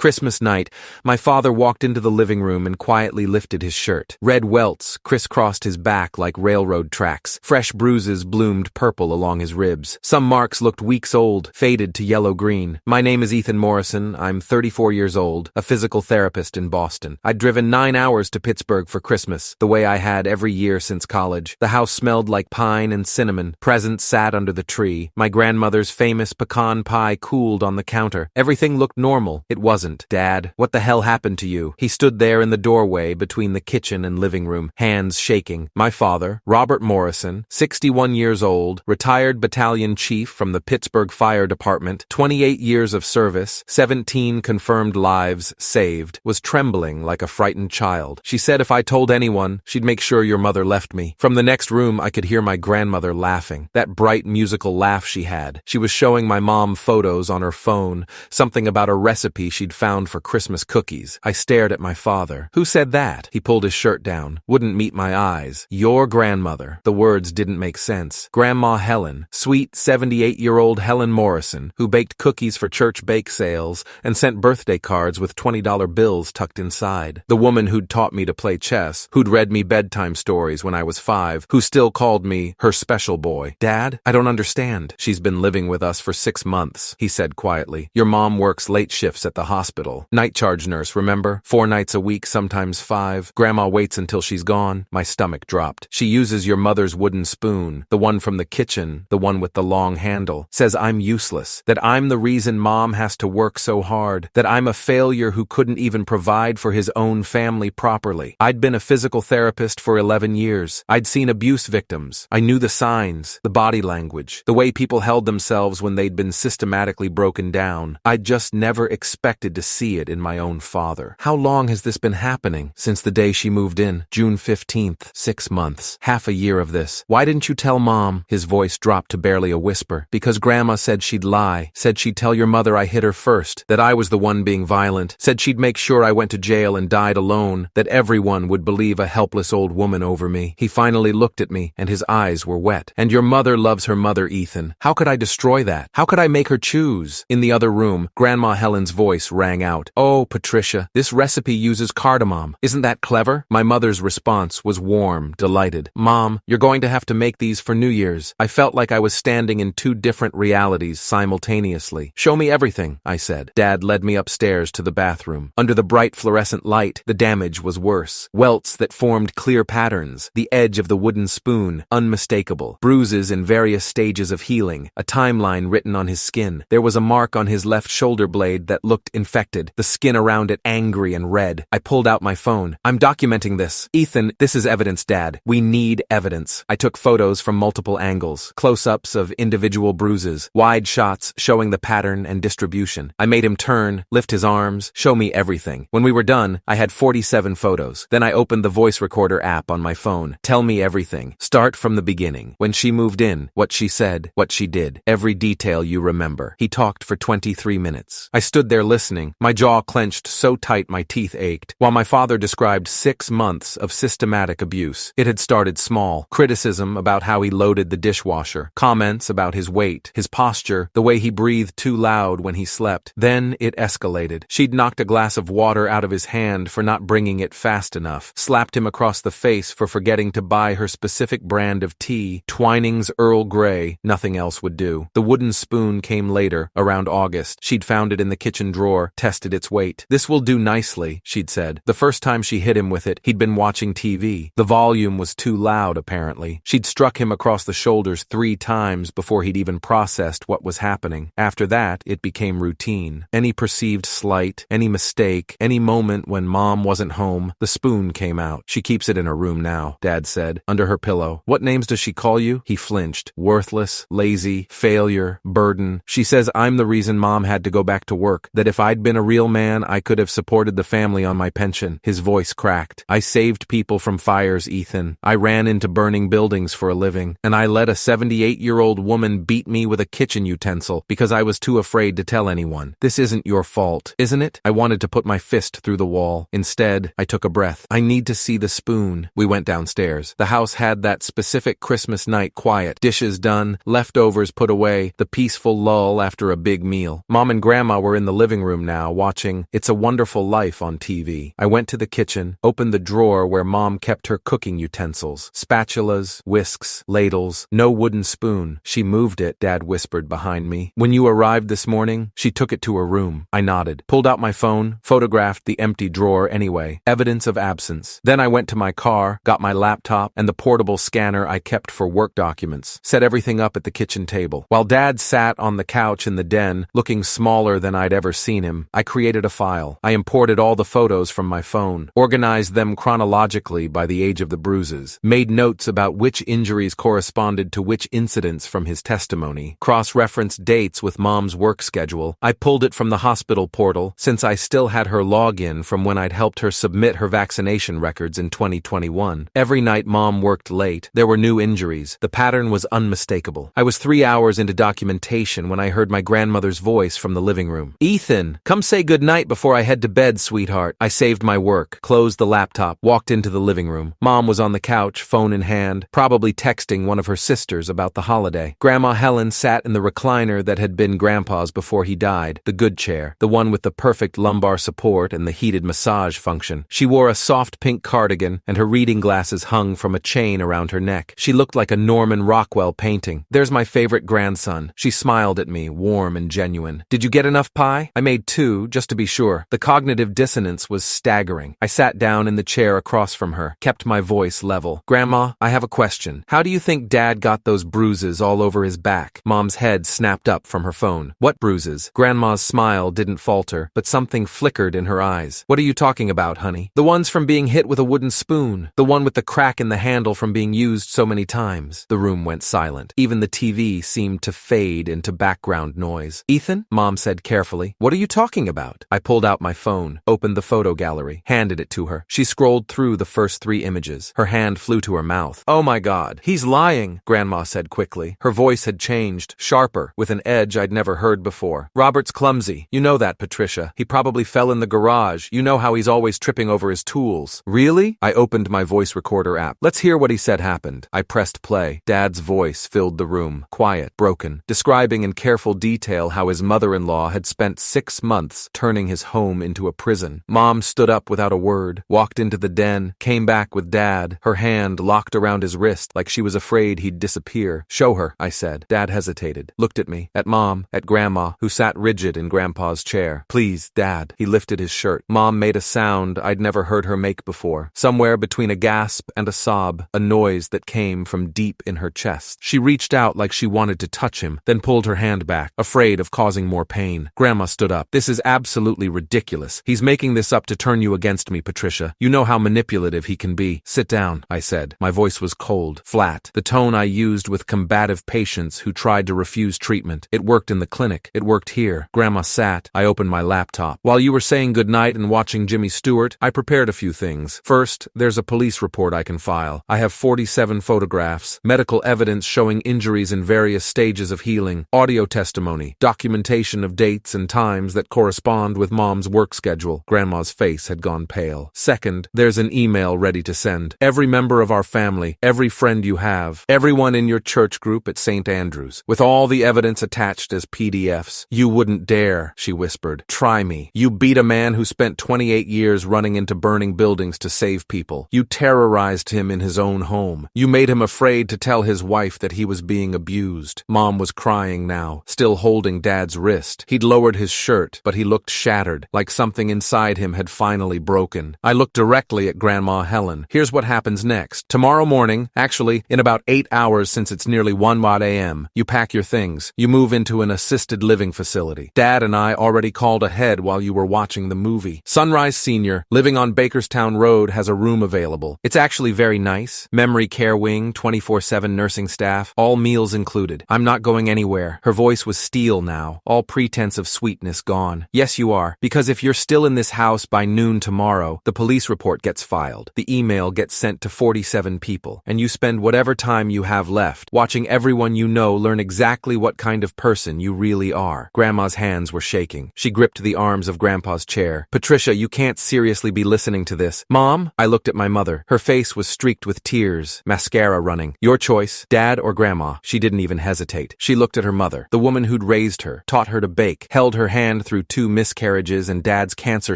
Christmas night, my father walked into the living room and quietly lifted his shirt. Red welts crisscrossed his back like railroad tracks. Fresh bruises bloomed purple along his ribs. Some marks looked weeks old, faded to yellow-green. My name is Ethan Morrison. I'm 34 years old, a physical therapist in Boston. I'd driven 9 hours to Pittsburgh for Christmas, the way I had every year since college. The house smelled like pine and cinnamon. Presents sat under the tree. My grandmother's famous pecan pie cooled on the counter. Everything looked normal. It wasn't. Dad, what the hell happened to you? He stood there in the doorway between the kitchen and living room, hands shaking. My father, Robert Morrison, 61 years old, retired battalion chief from the Pittsburgh Fire Department, 28 years of service, 17 confirmed lives saved, was trembling like a frightened child. She said if I told anyone, she'd make sure your mother left me. From the next room, I could hear my grandmother laughing. That bright musical laugh she had. She was showing my mom photos on her phone, something about a recipe she'd found for Christmas cookies. I stared at my father. Who said that? He pulled his shirt down. Wouldn't meet my eyes. Your grandmother. The words didn't make sense. Grandma Helen, sweet 78-year-old Helen Morrison, who baked cookies for church bake sales and sent birthday cards with $20 bills tucked inside. The woman who'd taught me to play chess, who'd read me bedtime stories when I was 5, who still called me her special boy. Dad, I don't understand. She's been living with us for 6 months, he said quietly. Your mom works late shifts at the hospital. Night charge nurse, remember? 4 nights a week, sometimes 5. Grandma waits until she's gone. My stomach dropped. She uses your mother's wooden spoon, the one from the kitchen, the one with the long handle. Says I'm useless, that I'm the reason Mom has to work so hard, that I'm a failure who couldn't even provide for his own family properly. I'd been a physical therapist for 11 years. I'd seen abuse victims. I knew the signs, the body language, the way people held themselves when they'd been systematically broken down. I'd just never expected to see it in my own father. How long has this been happening? Since the day she moved in, June 15th, 6 months. Half a year of this. Why didn't you tell Mom? His voice dropped to barely a whisper. Because Grandma said she'd lie, said she'd tell your mother I hit her first, that I was the one being violent, said she'd make sure I went to jail and died alone, that everyone would believe a helpless old woman over me. He finally looked at me, and his eyes were wet. And your mother loves her mother, Ethan. How could I destroy that? How could I make her choose? In the other room, Grandma Helen's voice rang out. Oh, Patricia, this recipe uses cardamom. Isn't that clever? My mother's response was warm, delighted. Mom, you're going to have to make these for New Year's. I felt like I was standing in 2 different realities simultaneously. Show me everything, I said. Dad led me upstairs to the bathroom. Under the bright fluorescent light, the damage was worse. Welts that formed clear patterns, the edge of the wooden spoon, unmistakable. Bruises in various stages of healing, a timeline written on his skin. There was a mark on his left shoulder blade that looked infected, the skin around it angry and red. I pulled out my phone. I'm documenting this. Ethan, this is evidence, Dad. We need evidence. I took photos from multiple angles, close-ups of individual bruises, wide shots showing the pattern and distribution. I made him turn, lift his arms, show me everything. When we were done, I had 47 photos. Then I opened the voice recorder app on my phone. Tell me everything. Start from the beginning. When she moved in, what she said, what she did. Every detail you remember. He talked for 23 minutes. I stood there listening, my jaw clenched so tight my teeth ached, while my father described 6 months of systematic abuse. It had started small. Criticism about how he loaded the dishwasher. Comments about his weight, his posture, the way he breathed too loud when he slept. Then it escalated. She'd knocked a glass of water out of his hand for not bringing it fast enough, slapped him across the face for forgetting to buy her specific brand of tea, Twining's Earl Grey. Nothing else would do. The wooden spoon came later, around August. She'd found it in the kitchen drawer, tested its weight. This will do nicely, she'd said. The first time she hit him with it, he'd been watching TV. The volume was too loud, apparently. She'd struck him across the shoulders 3 times before he'd even processed what was happening. After that, it became routine. Any perceived slight, any mistake, any moment when Mom wasn't home, the spoon came out. She keeps it in her room now, Dad said, under her pillow. What names does she call you? He flinched. Worthless, lazy, failure, burden. She says I'm the reason Mom had to go back to work, that if I'd been a real man, I could have supported the family on my pension. His voice cracked. I saved people from fires, Ethan. I ran into burning buildings for a living, and I let a 78-year-old woman beat me with a kitchen utensil because I was too afraid to tell anyone. This isn't your fault, isn't it? I wanted to put my fist through the wall. Instead, I took a breath. I need to see the spoon. We went downstairs. The house had that specific Christmas night quiet. Dishes done, leftovers put away, the peaceful lull after a big meal. Mom and Grandma were in the living room now, watching It's a Wonderful Life on TV. I went to the kitchen, opened the drawer where Mom kept her cooking utensils. Spatulas, whisks, ladles, no wooden spoon. She moved it, Dad whispered behind me. When you arrived this morning, she took it to her room. I nodded, pulled out my phone, photographed the empty drawer anyway. Evidence of absence. Then I went to my car, got my laptop, and the portable scanner I kept for work documents. Set everything up at the kitchen table. While Dad sat on the couch in the den, looking smaller than I'd ever seen him, I created a file. I imported all the photos from my phone, organized them chronologically by the age of the bruises, made notes about which injuries corresponded to which incidents from his testimony, cross-referenced dates with Mom's work schedule. I pulled it from the hospital portal, since I still had her login from when I'd helped her submit her vaccination records in 2021. Every night Mom worked late. There were new injuries. The pattern was unmistakable. I was 3 hours into documentation when I heard my grandmother's voice from the living room. "Ethan, come say goodnight before I head to bed, sweetheart." I saved my work, closed the laptop, walked into the living room. Mom was on the couch, phone in hand, probably texting one of her sisters about the holiday. Grandma Helen sat in the recliner that had been Grandpa's before he died, the good chair, the one with the perfect lumbar support and the heated massage function. She wore a soft pink cardigan, and her reading glasses hung from a chain around her neck. She looked like a Norman Rockwell painting. "There's my favorite grandson." She smiled at me, warm and genuine. "Did you get enough pie?" I made 2, just to be sure. The cognitive dissonance was staggering. I sat down in the chair across from her, kept my voice level. "Grandma, I have a question. How do you think Dad got those bruises all over his back?" Mom's head snapped up from her phone. "What bruises?" Grandma's smile didn't falter, but something flickered in her eyes. "What are you talking about, honey?" "The ones from being hit with a wooden spoon. The one with the crack in the handle from being used so many times." The room went silent. Even the TV seemed to fade into background noise. "Ethan," Mom said carefully, "what are you talking about?" I pulled out my phone, opened the photo gallery, handed it to her. She scrolled through the first 3 images. Her hand flew to her mouth. "Oh my God, he's lying," Grandma said quickly. Her voice had changed, sharper, with an edge I'd never heard before. "Robert's clumsy. You know that, Patricia. He probably fell in the garage. You know how he's always tripping over his tools." "Really?" I opened my voice recorder app. "Let's hear what he said happened." I pressed play. Dad's voice filled the room, quiet, broken, describing in careful detail how his mother-in-law had spent 6 months turning his home into a prison. Mom stood up without a word, walked into the den, came back with Dad, her hand locked around his wrist like she was afraid he'd disappear. "Show her," I said. Dad hesitated, looked at me, at Mom, at Grandma, who sat rigid in Grandpa's chair. "Please, Dad." He lifted his shirt. Mom made a sound I'd never heard her make before, somewhere between a gasp and a sob, a noise that came from deep in her chest. She reached out like she wanted to touch him, then pulled her hand back, afraid of causing more pain. Grandma stood up. "This is absolutely ridiculous. He's making this up to turn you against me, Patricia. You know how manipulative he can be." "Sit down," I said. My voice was cold, flat, the tone I used with combative patients who tried to refuse treatment. It worked in the clinic. It worked here. Grandma sat. I opened my laptop. "While you were saying goodnight and watching Jimmy Stewart, I prepared a few things. First, there's a police report I can file. I have 47 photographs, medical evidence showing injuries in various stages of healing, audio testimony, documentation of dates and times that correspond with Mom's work schedule." Grandma's face had gone pale. "Second, there's an email ready to send. Every member of our family, every friend you have, everyone in your church group at St. Andrews, with all the evidence attached as PDFs. You wouldn't dare," she whispered. "Try me. You beat a man who spent 28 years running into burning buildings to save people. You terrorized him in his own home. You made him afraid to tell his wife that he was being abused." Mom was crying now, still holding Dad's wrist. He'd lowered his shirt, but he looked shattered, like something inside him had finally broken. I looked directly at Grandma Helen. "Here's what happens next. Tomorrow morning, actually, in about 8 hours since it's nearly 1 a.m., you pack your things. You move into an assisted living facility. Dad and I already called ahead while you were watching the movie. Sunrise Senior, living on Bakerstown Road, has a room available. It's actually very nice. Memory care wing, 24/7 nursing staff, all meals included. I'm not going anywhere." Her voice was steel now, all pretense of sweetness gone. "Yes, you are, because if you're still in this house by noon tomorrow, the police report gets filed. The email gets sent to 47 people, and you spend whatever time you have left watching everyone you know learn exactly what kind of person you really are." Grandma's hands were shaking. She gripped the arms of Grandpa's chair. "Patricia, you can't seriously be listening to this." "Mom?" I looked at my mother. Her face was streaked with tears, mascara running. "Your choice, Dad or Grandma." She didn't even hesitate. She looked at her mother, the woman who'd raised her, taught her to bake, held her hand through through 2 miscarriages and Dad's cancer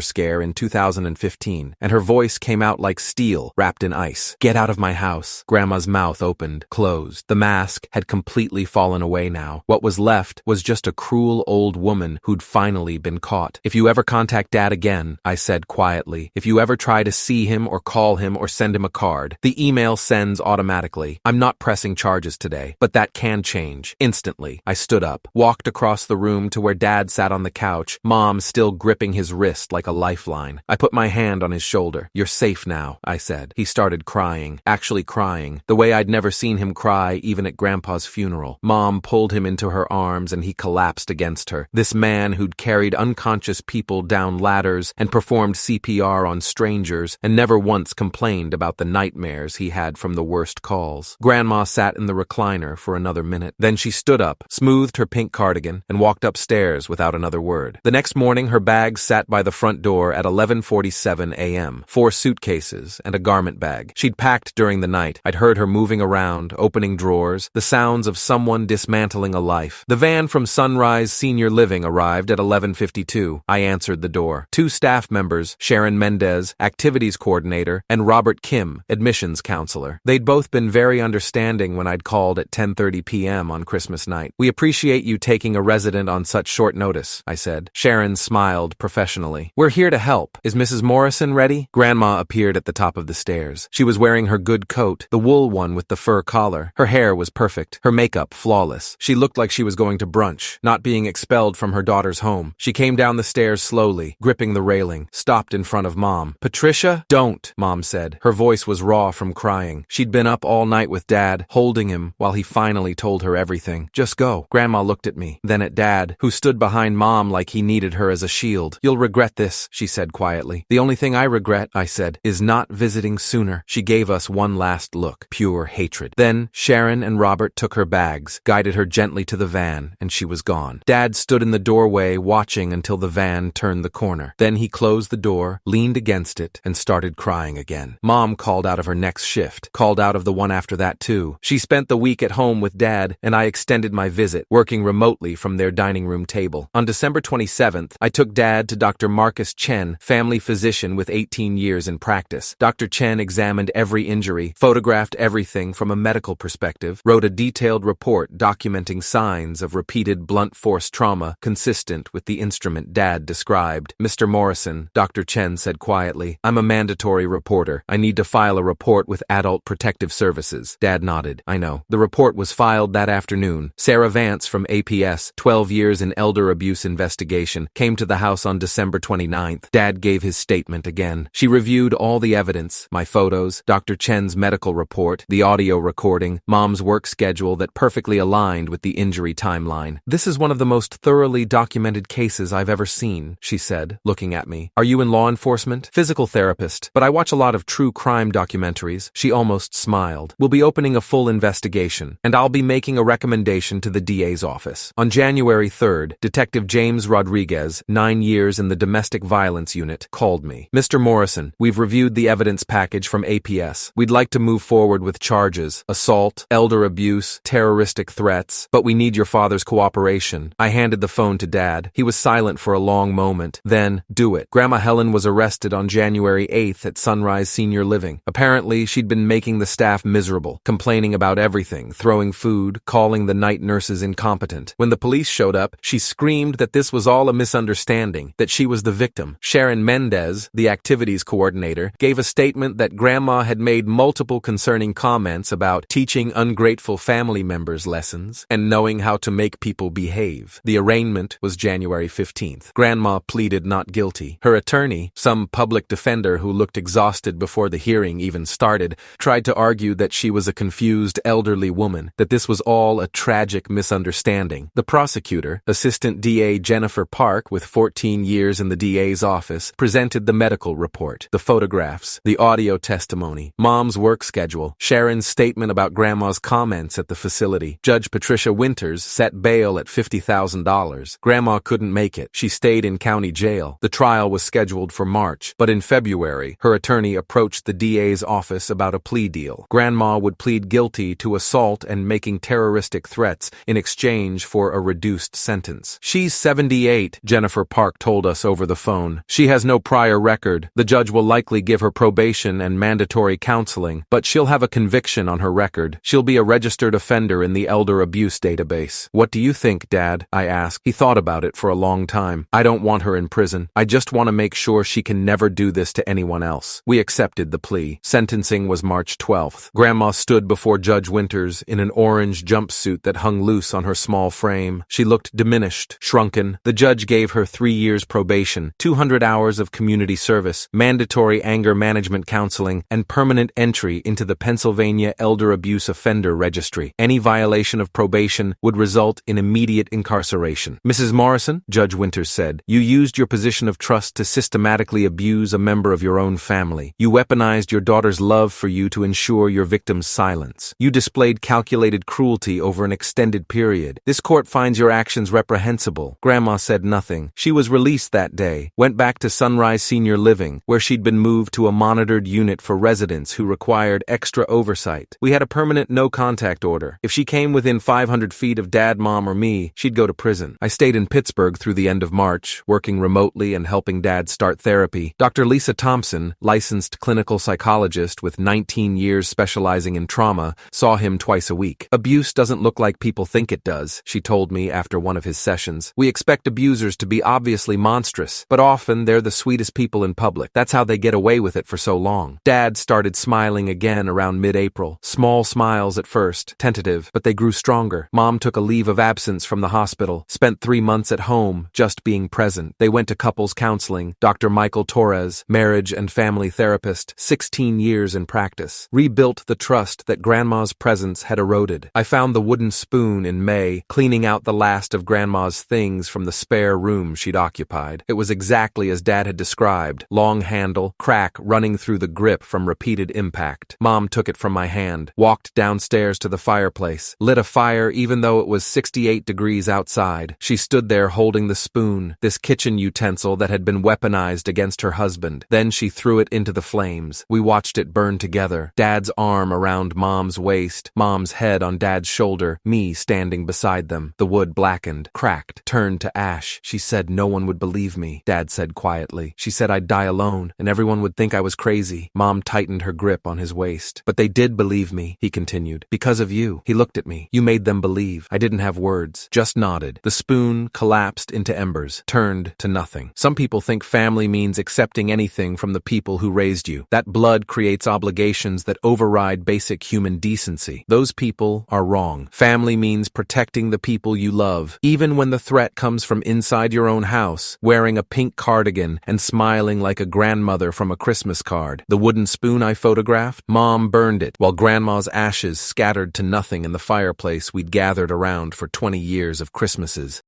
scare in 2015, and her voice came out like steel wrapped in ice. Get out of my house. Grandma's mouth opened, closed. The mask had completely fallen away now. What was left was just a cruel old woman who'd finally been caught. If you ever contact Dad again, I said quietly, if you ever try to see him or call him or send him a card, the email sends automatically. I'm not pressing charges today, but that can change. Instantly, I stood up, walked across the room to where Dad sat on the couch, Mom still gripping his wrist like a lifeline. I put my hand on his shoulder. You're safe now, I said. He started crying, actually crying, the way I'd never seen him cry even at Grandpa's funeral. Mom pulled him into her arms and he collapsed against her. This man who'd carried unconscious people down ladders and performed CPR on strangers and never once complained about the nightmares he had from the worst calls. Grandma sat in the recliner for another minute. Then she stood up, smoothed her pink cardigan, and walked upstairs without another word. The next morning, her bags sat by the front door at 11:47 a.m. 4 suitcases and a garment bag. She'd packed during the night. I'd heard her moving around, opening drawers, the sounds of someone dismantling a life. The van from Sunrise Senior Living arrived at 11:52. I answered the door. 2 staff members, Sharon Mendez, activities coordinator, and Robert Kim, admissions counselor. They'd both been very understanding when I'd called at 10:30 p.m. on Christmas night. We appreciate you taking a resident on such short notice, I said. Sharon smiled professionally. We're here to help. Is Mrs. Morrison ready? Grandma appeared at the top of the stairs. She was wearing her good coat, the wool one with the fur collar. Her hair was perfect, her makeup flawless. She looked like she was going to brunch, not being expelled from her daughter's home. She came down the stairs slowly, gripping the railing, stopped in front of Mom. Patricia? Don't, Mom said. Her voice was raw from crying. She'd been up all night with Dad, holding him while he finally told her everything. Just go. Grandma looked at me, then at Dad, who stood behind Mom like he needed her as a shield. You'll regret this, she said quietly. The only thing I regret, I said, is not visiting sooner. She gave us one last look, pure hatred. Then Sharon and Robert took her bags, guided her gently to the van, and she was gone. Dad stood in the doorway watching until the van turned the corner. Then he closed the door, leaned against it, and started crying again. Mom called out of her next shift, called out of the one after that too. She spent the week at home with Dad, and I extended my visit, working remotely from their dining room table. On December 27th, I took Dad to Dr. Marcus Chen, family physician with 18 years in practice. Dr. Chen examined every injury, photographed everything from a medical perspective, wrote a detailed report documenting signs of repeated blunt force trauma consistent with the instrument Dad described. Mr. Morrison, Dr. Chen said quietly, I'm a mandatory reporter. I need to file a report with Adult Protective Services. Dad nodded. I know. The report was filed that afternoon. Sarah Vance from APS, 12 years in elder abuse investigation, came to the house on December 29th. Dad gave his statement again. She reviewed all the evidence, my photos, Dr. Chen's medical report, the audio recording, Mom's work schedule that perfectly aligned with the injury timeline. This is one of the most thoroughly documented cases I've ever seen, she said, looking at me. Are you in law enforcement? Physical therapist, but I watch a lot of true crime documentaries. She almost smiled. We'll be opening a full investigation, and I'll be making a recommendation to the DA's office. On January 3rd, Detective James Rodriguez, 9 years in the domestic violence unit, called me. Mr. Morrison, we've reviewed the evidence package from APS. We'd like to move forward with charges, assault, elder abuse, terroristic threats, but we need your father's cooperation. I handed the phone to Dad. He was silent for a long moment. Then, do it. Grandma Helen was arrested on January 8th at Sunrise Senior Living. Apparently, she'd been making the staff miserable, complaining about everything, throwing food, calling the night nurses incompetent. When the police showed up, she screamed that this was all a misunderstanding, that she was the victim. Sharon Mendez, the activities coordinator, gave a statement that Grandma had made multiple concerning comments about teaching ungrateful family members lessons and knowing how to make people behave. The arraignment was January 15th. Grandma pleaded not guilty. Her attorney, some public defender who looked exhausted before the hearing even started, tried to argue that she was a confused elderly woman, that this was all a tragic misunderstanding. The prosecutor, Assistant DA Jennifer Park, with 14 years in the DA's office, presented the medical report, the photographs, the audio testimony, Mom's work schedule, Sharon's statement about Grandma's comments at the facility. Judge Patricia Winters set bail at $50,000. Grandma couldn't make it. She stayed in county jail. The trial was scheduled for March, but in February, her attorney approached the DA's office about a plea deal. Grandma would plead guilty to assault and making terroristic threats in exchange for a reduced sentence. She's 78 28, Jennifer Park told us over the phone. She has no prior record. The judge will likely give her probation and mandatory counseling, but she'll have a conviction on her record. She'll be a registered offender in the elder abuse database. What do you think, Dad? I asked. He thought about it for a long time. I don't want her in prison. I just want to make sure she can never do this to anyone else. We accepted the plea. Sentencing was March 12th. Grandma stood before Judge Winters in an orange jumpsuit that hung loose on her small frame. She looked diminished, shrunken. The judge gave her 3 years probation, 200 hours of community service, mandatory anger management counseling, and permanent entry into the Pennsylvania Elder Abuse Offender Registry. Any violation of probation would result in immediate incarceration. Mrs. Morrison, Judge Winters said, you used your position of trust to systematically abuse a member of your own family. You weaponized your daughter's love for you to ensure your victim's silence. You displayed calculated cruelty over an extended period. This court finds your actions reprehensible. Grandma said nothing. She was released that day, went back to Sunrise Senior Living, where she'd been moved to a monitored unit for residents who required extra oversight. We had a permanent no-contact order. If she came within 500 feet of Dad, Mom, or me, she'd go to prison. I stayed in Pittsburgh through the end of March, working remotely and helping Dad start therapy. Dr. Lisa Thompson, licensed clinical psychologist with 19 years specializing in trauma, saw him twice a week. Abuse doesn't look like people think it does, she told me after one of his sessions. We expect abusers to be obviously monstrous, but often they're the sweetest people in public. That's how they get away with it for so long. Dad started smiling again around mid-April. Small smiles at first, tentative, but they grew stronger. Mom took a leave of absence from the hospital, spent 3 months at home, just being present. They went to couples counseling. Dr. Michael Torres, marriage and family therapist, 16 years in practice, rebuilt the trust that Grandma's presence had eroded. I found the wooden spoon in May, cleaning out the last of Grandma's things from the spare room she'd occupied. It was exactly as Dad had described, long handle, crack running through the grip from repeated impact. Mom took it from my hand, walked downstairs to the fireplace, lit a fire even though it was 68 degrees outside. She stood there holding the spoon, this kitchen utensil that had been weaponized against her husband. Then she threw it into the flames. We watched it burn together, Dad's arm around Mom's waist, Mom's head on Dad's shoulder, me standing beside them. The wood blackened, cracked, turned to ash. She said no one would believe me, Dad said quietly. She said I'd die alone, and everyone would think I was crazy. Mom tightened her grip on his waist. But they did believe me, he continued. Because of you. He looked at me. You made them believe. I didn't have words, just nodded. The spoon collapsed into embers, turned to nothing. Some people think family means accepting anything from the people who raised you. That blood creates obligations that override basic human decency. Those people are wrong. Family means protecting the people you love, even when the threat comes from inside your own house, wearing a pink cardigan and smiling like a grandmother from a Christmas card. The wooden spoon I photographed, Mom burned it, while Grandma's ashes scattered to nothing in the fireplace we'd gathered around for 20 years of Christmases.